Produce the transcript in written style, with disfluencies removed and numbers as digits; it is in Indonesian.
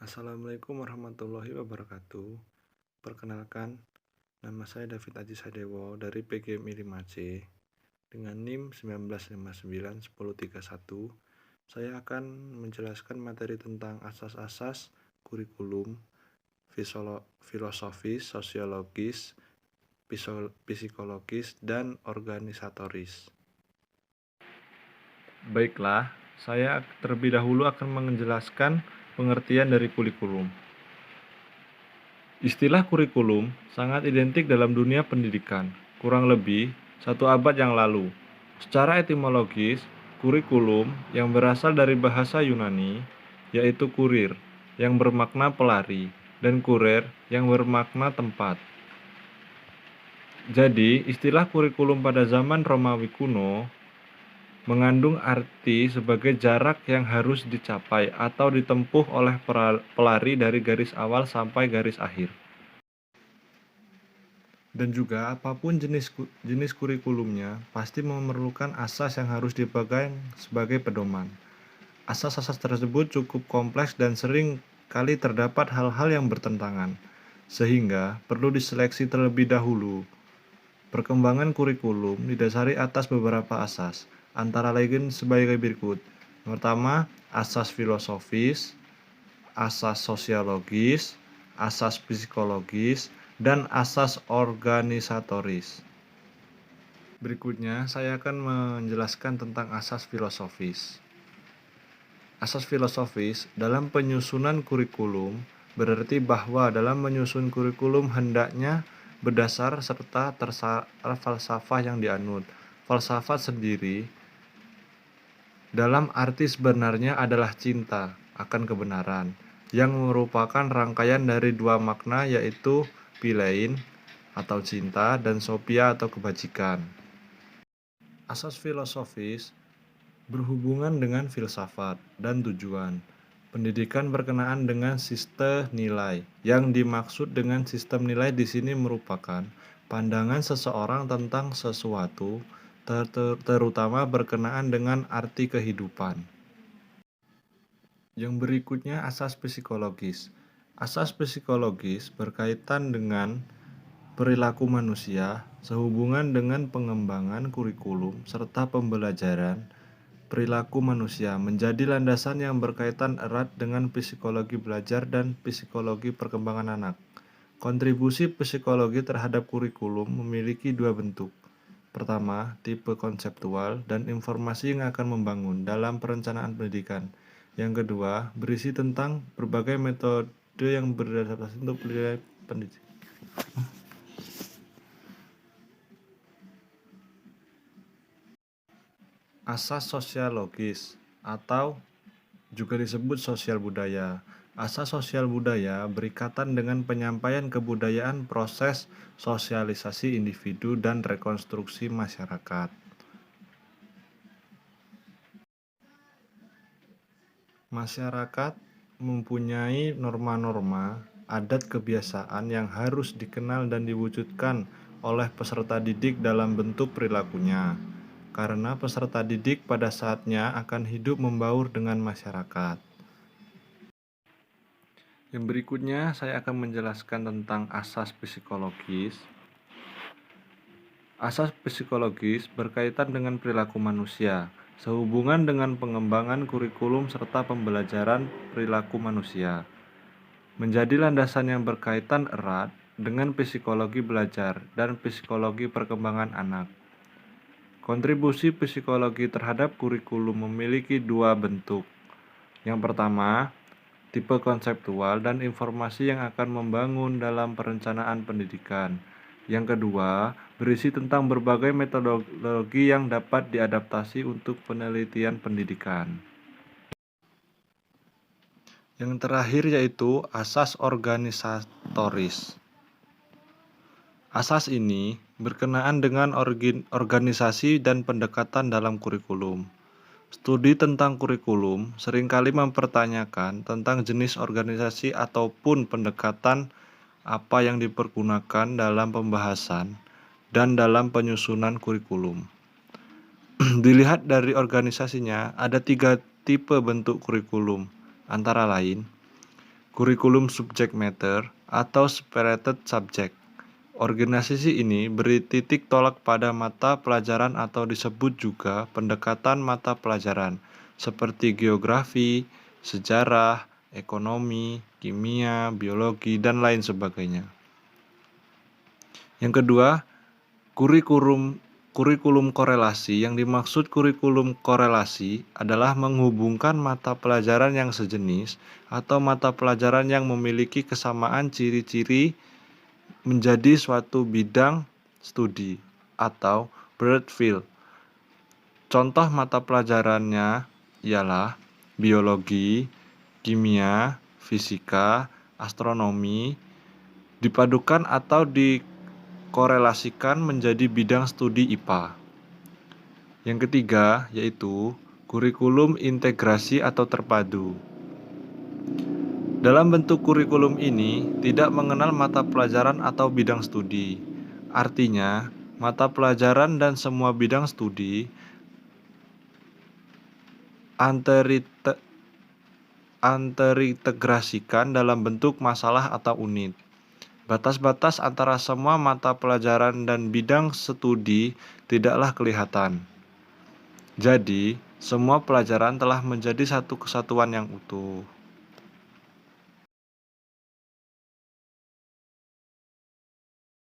Assalamualaikum warahmatullahi wabarakatuh. Perkenalkan, nama saya David Aji Sadewo dari PGMI 5C dengan NIM 19591031. Saya akan menjelaskan materi tentang asas-asas kurikulum, filosofis, sosiologis, psikologis, dan organisatoris. Baiklah, saya terlebih dahulu akan menjelaskan pengertian dari kurikulum. Istilah kurikulum sangat identik dalam dunia pendidikan, kurang lebih 1 abad yang lalu. Secara etimologis, kurikulum yang berasal dari bahasa Yunani, yaitu kurir, yang bermakna pelari, dan kurer, yang bermakna tempat. Jadi, istilah kurikulum pada zaman Romawi kuno mengandung arti sebagai jarak yang harus dicapai atau ditempuh oleh pelari dari garis awal sampai garis akhir. Dan juga apapun jenis kurikulumnya pasti memerlukan asas yang harus dipegang sebagai pedoman. Asas-asas tersebut cukup kompleks dan sering kali terdapat hal-hal yang bertentangan, sehingga perlu diseleksi terlebih dahulu. Perkembangan kurikulum didasari atas beberapa asas, antara lain sebagai berikut. Pertama, asas filosofis, asas sosiologis, asas psikologis, dan asas organisatoris. Berikutnya, saya akan menjelaskan tentang asas filosofis. Asas filosofis dalam penyusunan kurikulum berarti bahwa dalam menyusun kurikulum hendaknya berdasar serta tersara falsafah yang dianut. Falsafat sendiri dalam arti sebenarnya adalah cinta akan kebenaran, yang merupakan rangkaian dari 2 makna, yaitu philein atau cinta dan sophia atau kebajikan. Asas filosofis berhubungan dengan filsafat dan tujuan. Pendidikan berkenaan dengan sistem nilai. Yang dimaksud dengan sistem nilai di sini merupakan pandangan seseorang tentang sesuatu, terutama berkenaan dengan arti kehidupan. Yang berikutnya asas psikologis. Asas psikologis berkaitan dengan perilaku manusia sehubungan dengan pengembangan kurikulum serta pembelajaran perilaku manusia menjadi landasan yang berkaitan erat dengan psikologi belajar dan psikologi perkembangan anak. Kontribusi psikologi terhadap kurikulum memiliki 2 bentuk. Pertama, tipe konseptual dan informasi yang akan membangun dalam perencanaan pendidikan. Yang kedua, berisi tentang berbagai metode yang beradaptasi untuk penilaian pendidikan. Asas sosiologis atau juga disebut sosial budaya. Asas sosial budaya berikatan dengan penyampaian kebudayaan, proses sosialisasi individu, dan rekonstruksi masyarakat. Masyarakat mempunyai norma-norma, adat kebiasaan yang harus dikenal dan diwujudkan oleh peserta didik dalam bentuk perilakunya. Karena peserta didik pada saatnya akan hidup membaur dengan masyarakat. Yang berikutnya saya akan menjelaskan tentang asas psikologis. Asas psikologis berkaitan dengan perilaku manusia, sehubungan dengan pengembangan kurikulum serta pembelajaran perilaku manusia. Menjadi landasan yang berkaitan erat dengan psikologi belajar dan psikologi perkembangan anak. Kontribusi psikologi terhadap kurikulum memiliki 2 bentuk. Yang pertama, tipe konseptual dan informasi yang akan membangun dalam perencanaan pendidikan. Yang kedua, berisi tentang berbagai metodologi yang dapat diadaptasi untuk penelitian pendidikan. Yang terakhir yaitu asas organisatoris. Asas ini berkenaan dengan organisasi dan pendekatan dalam kurikulum. Studi tentang kurikulum seringkali mempertanyakan tentang jenis organisasi ataupun pendekatan apa yang dipergunakan dalam pembahasan dan dalam penyusunan kurikulum. Dilihat dari organisasinya, ada 3 tipe bentuk kurikulum, antara lain kurikulum subject matter, atau separated subject. Organisasi ini beri titik tolak pada mata pelajaran atau disebut juga pendekatan mata pelajaran, seperti geografi, sejarah, ekonomi, kimia, biologi, dan lain sebagainya. Yang kedua, kurikulum korelasi. Yang dimaksud kurikulum korelasi adalah menghubungkan mata pelajaran yang sejenis atau mata pelajaran yang memiliki kesamaan ciri-ciri menjadi suatu bidang studi atau broad field. Contoh mata pelajarannya ialah biologi, kimia, fisika, astronomi, dipadukan atau dikorelasikan menjadi bidang studi IPA. Yang ketiga yaitu kurikulum integrasi atau terpadu. Dalam bentuk kurikulum ini tidak mengenal mata pelajaran atau bidang studi. Artinya, mata pelajaran dan semua bidang studi terintegrasikan dalam bentuk masalah atau unit. Batas-batas antara semua mata pelajaran dan bidang studi tidaklah kelihatan. Jadi, semua pelajaran telah menjadi satu kesatuan yang utuh.